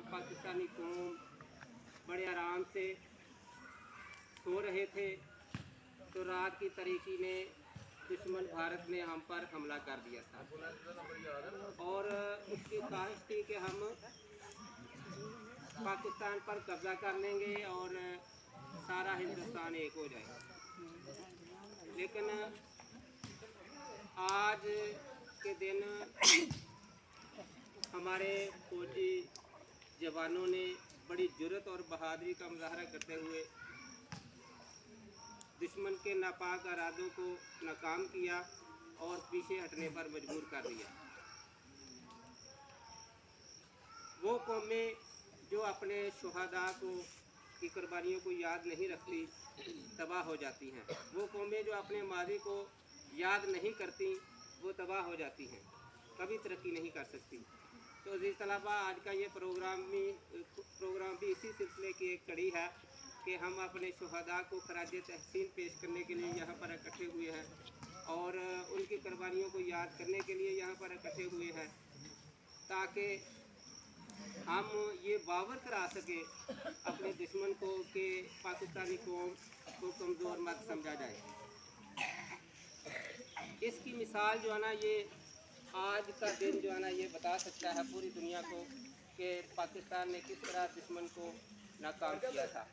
पाकिस्तानी कौम बड़े आराम से सो रहे थे तो रात की तारीकी ने दुश्मन भारत ने हम पर हमला कर दिया था और उसकी ख्वाहिश थी कि हम पाकिस्तान पर कब्ज़ा कर लेंगे और सारा हिंदुस्तान एक हो जाए। लेकिन आज के दिन हमारे फौजी जवानों ने बड़ी जुर्रत और बहादुरी का मुजाहरा करते हुए दुश्मन के नापाक इरादों को नाकाम किया और पीछे हटने पर मजबूर कर दिया। वो कौमें जो अपने शुहदा की कुर्बानियों को याद नहीं रखती तबाह हो जाती हैं। वो कौमें जो अपने माजी को याद नहीं करती वो तबाह हो जाती हैं, कभी तरक्की नहीं कर सकती। तो अज़ीज़ तलबा, आज का ये प्रोग्राम भी इसी सिलसिले की एक कड़ी है कि हम अपने शुहदा को खराज तहसीन पेश करने के लिए यहाँ पर इकट्ठे हुए हैं और उनकी कुर्बानियों को याद करने के लिए यहाँ पर इकट्ठे हुए हैं, ताकि हम ये बावर करा सके अपने दुश्मन को कि पाकिस्तानी कौम को कमज़ोर मत समझा जाए। इसकी मिसाल जो है ना, ये आज का दिन जो है ना, ये बता सकता है पूरी दुनिया को कि पाकिस्तान ने किस तरह दुश्मन को नाकाम किया था।